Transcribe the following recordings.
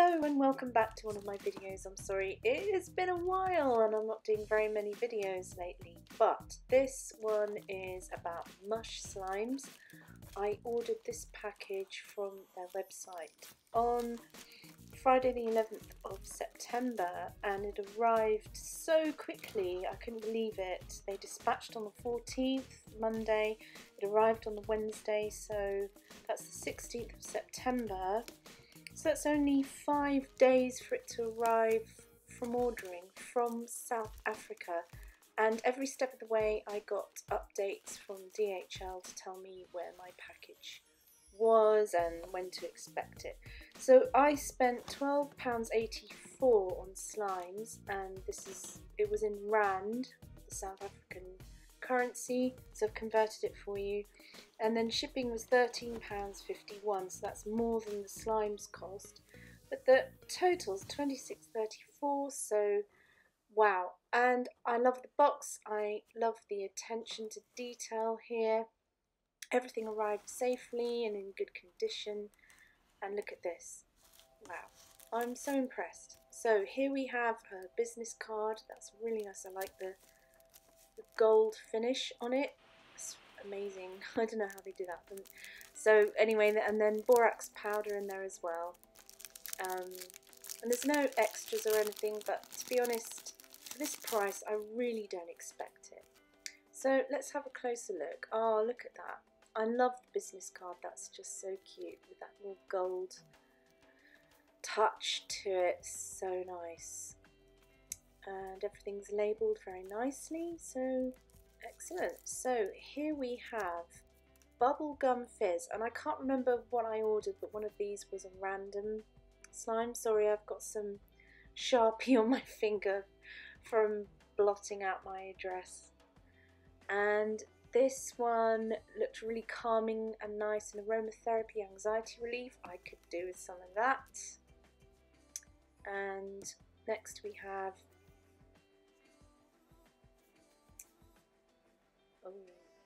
Hello and welcome back to one of my videos. I'm sorry, it has been a while and I'm not doing very many videos lately, but this one is about Mush Slimes. I ordered this package from their website on Friday the 11th of September and it arrived so quickly, I couldn't believe it. They dispatched on the 14th, Monday, it arrived on the Wednesday, so that's the 16th of September. So that's only 5 days for it to arrive from ordering from South Africa, and every step of the way I got updates from DHL to tell me where my package was and when to expect it. So I spent £12.84 on slimes, and it was in Rand, the South African currency, so I've converted it for you. And then shipping was £13.51, so that's more than the slimes cost, but the total's £26.34, so wow. And I love the box, I love the attention to detail here. Everything arrived safely and in good condition, and look at this, wow, I'm so impressed. So here we have a business card, that's really nice. I like the gold finish on it. It's amazing. I don't know how they do that. So anyway, and then borax powder in there as well. And there's no extras or anything, but to be honest, for this price I really don't expect it. So let's have a closer look. Oh, look at that. I love the business card. That's just so cute with that little gold touch to it. So nice. And everything's labelled very nicely, so excellent. So here we have bubblegum fizz, and I can't remember what I ordered, but one of these was a random slime. Sorry, I've got some Sharpie on my finger from blotting out my address. And this one looked really calming and nice, and aromatherapy, anxiety relief. I could do with some of that. And next we have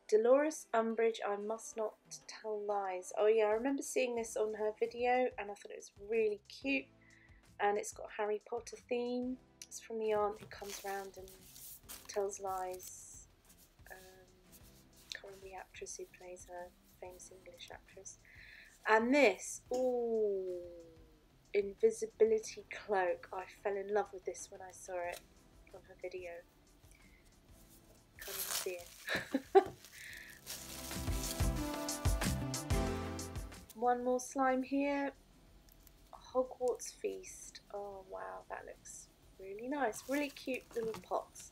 Dolores Umbridge, I must not tell lies. Oh yeah, I remember seeing this on her video and I thought it was really cute, and it's got a Harry Potter theme. It's from the aunt who comes around and tells lies. Can't remember the actress who plays her, famous English actress. And this, ooh, invisibility cloak. I fell in love with this when I saw it on her video. Can't even see it. One more slime here, Hogwarts Feast. Oh wow, that looks really nice, really cute little pots,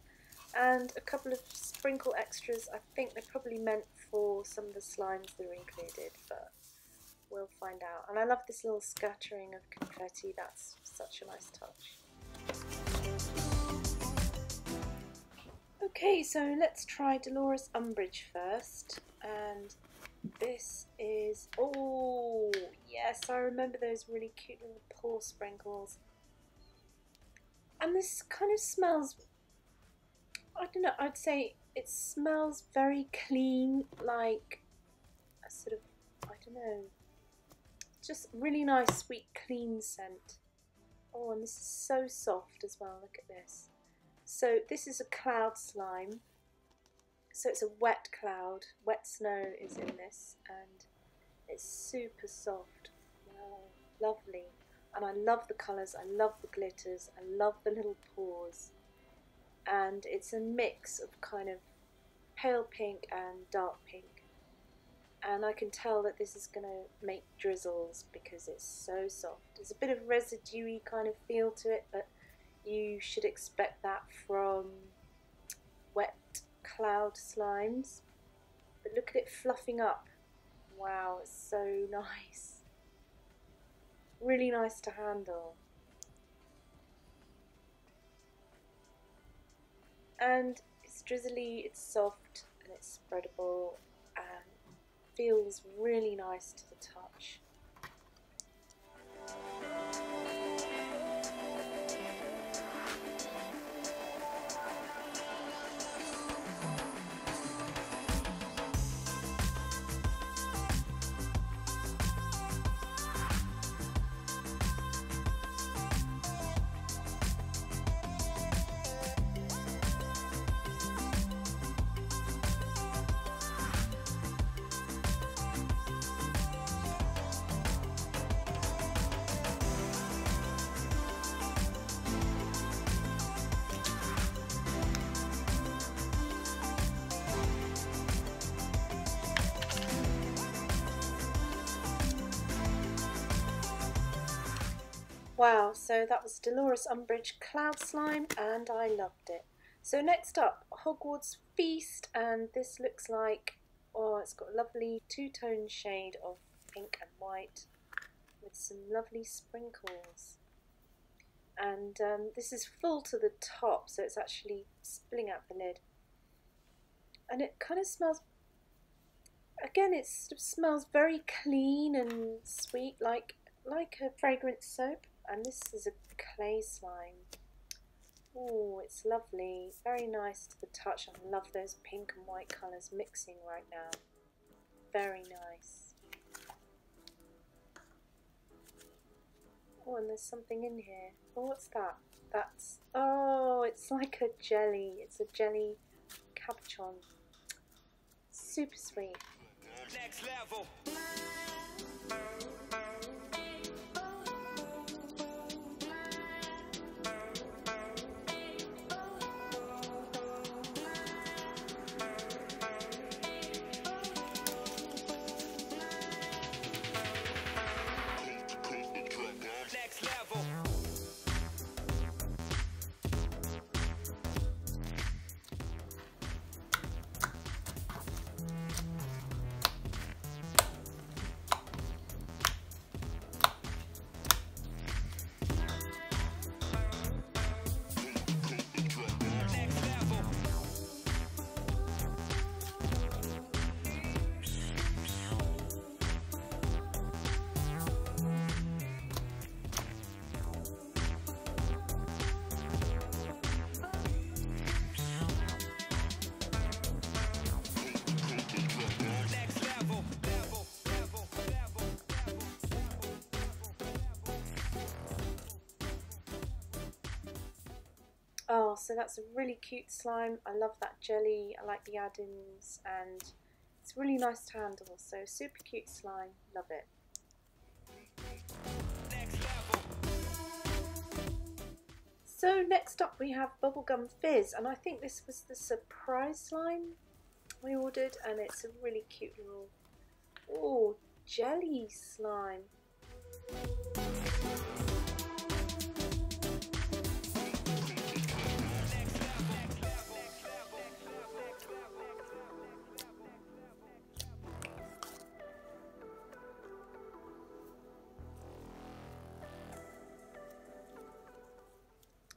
and a couple of sprinkle extras. I think they're probably meant for some of the slimes that are included, but we'll find out. And I love this little scattering of confetti, that's such a nice touch. Okay, so let's try Dolores Umbridge first, and this is, oh yes, I remember those really cute little pore sprinkles. And this kind of smells, I don't know, I'd say it smells very clean, like a sort of, I don't know, just really nice sweet clean scent. Oh, and this is so soft as well, look at this. So this is a cloud slime. So it's a wet cloud, wet snow is in this, and it's super soft. Wow, lovely. And I love the colours, I love the glitters, I love the little pores. And it's a mix of kind of pale pink and dark pink. And I can tell that this is going to make drizzles because it's so soft. There's a bit of residue-y kind of feel to it, but you should expect that from wet cloud slimes. But look at it fluffing up. Wow, it's so nice. Really nice to handle. And it's drizzly, it's soft, and it's spreadable, and feels really nice to the touch. Wow, so that was Dolores Umbridge Cloud Slime and I loved it. So next up, Hogwarts Feast, and this looks like, oh, it's got a lovely two-tone shade of pink and white with some lovely sprinkles. And this is full to the top, so it's actually spilling out the lid. And it kind of smells, again, it smells very clean and sweet, like a fragrance soap. And this is a clay slime. Oh, it's lovely, very nice to the touch. I love those pink and white colours mixing right now. Very nice. Oh, and there's something in here. Oh, what's that? That's, oh, it's like a jelly. It's a jelly capuchon. Super sweet. Next level. Oh, so that's a really cute slime. I love that jelly. I like the add-ins and it's really nice to handle. So super cute slime. Love it. So next up we have Bubblegum Fizz, and I think this was the surprise slime I ordered, and it's a really cute little, oh, jelly slime.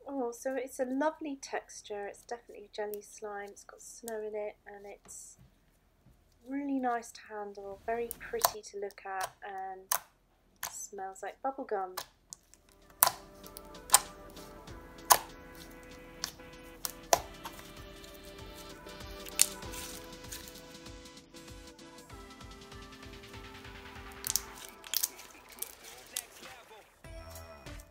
Oh, so it's a lovely texture. It's definitely jelly slime. It's got snow in it and it's really nice to handle, very pretty to look at, and smells like bubblegum.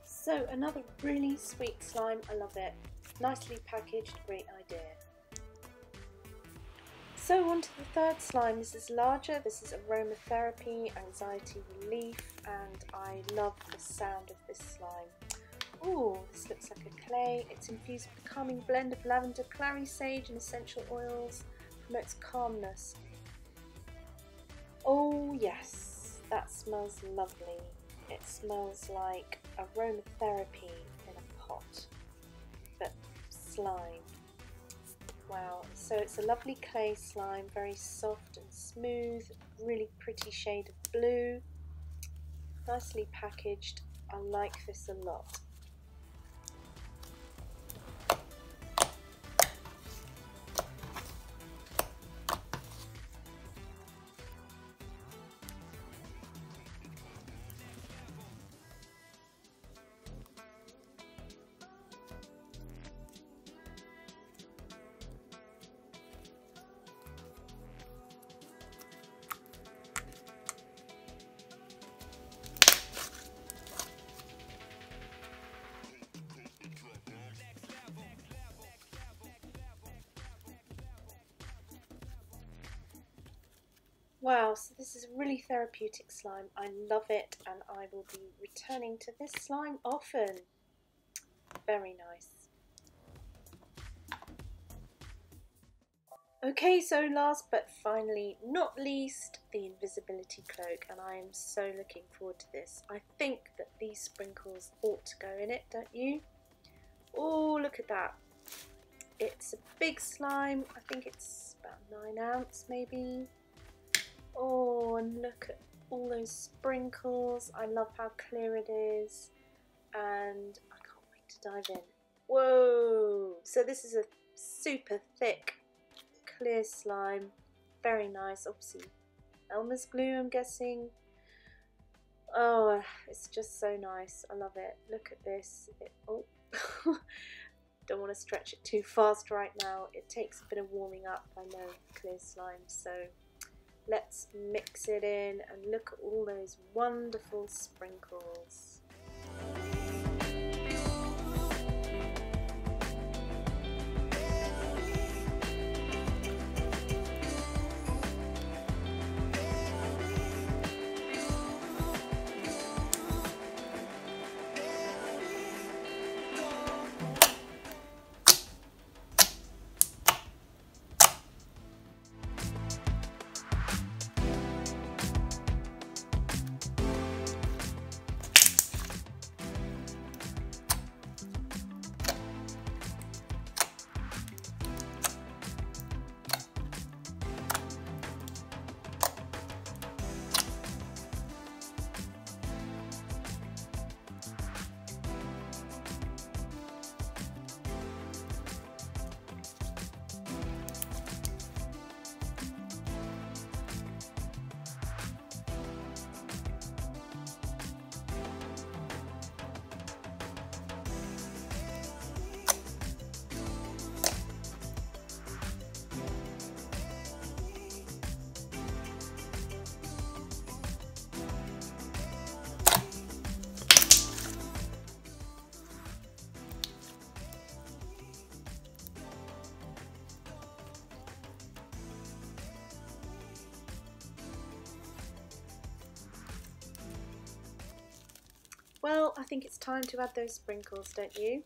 So another really sweet slime, I love it. Nicely packaged, great idea. So on to the third slime. This is larger, this is aromatherapy, anxiety relief, and I love the sound of this slime. Ooh, this looks like a clay. It's infused with a calming blend of lavender, clary sage and essential oils. Promotes calmness. Oh yes, that smells lovely. It smells like aromatherapy in a pot, but slime. Wow, so it's a lovely clay slime, very soft and smooth, really pretty shade of blue, nicely packaged. I like this a lot. Wow, so this is a really therapeutic slime. I love it and I will be returning to this slime often. Very nice. Okay, so last but finally not least, the invisibility cloak, and I am so looking forward to this. I think that these sprinkles ought to go in it, don't you? Oh, look at that. It's a big slime. I think it's about 9 ounce maybe. Oh, and look at all those sprinkles. I love how clear it is, and I can't wait to dive in. Whoa! So this is a super thick clear slime, very nice. Obviously Elmer's glue, I'm guessing. Oh, it's just so nice. I love it. Look at this. Oh, don't want to stretch it too fast right now. It takes a bit of warming up, I know, clear slime. So let's mix it in and look at all those wonderful sprinkles. Well, I think it's time to add those sprinkles, don't you?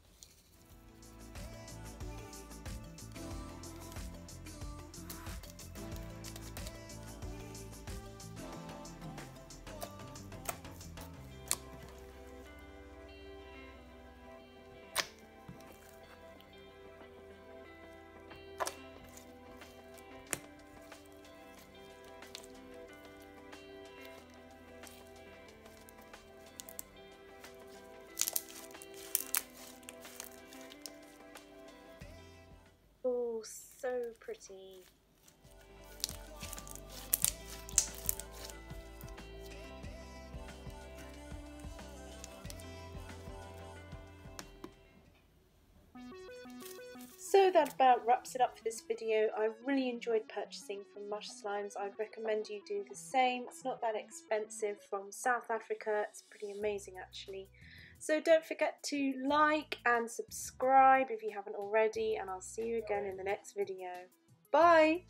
Oh, so pretty. So that about wraps it up for this video. I really enjoyed purchasing from Mush Slimes. I'd recommend you do the same. It's not that expensive, from South Africa. It's pretty amazing actually. So don't forget to like and subscribe if you haven't already, and I'll see you again in the next video. Bye!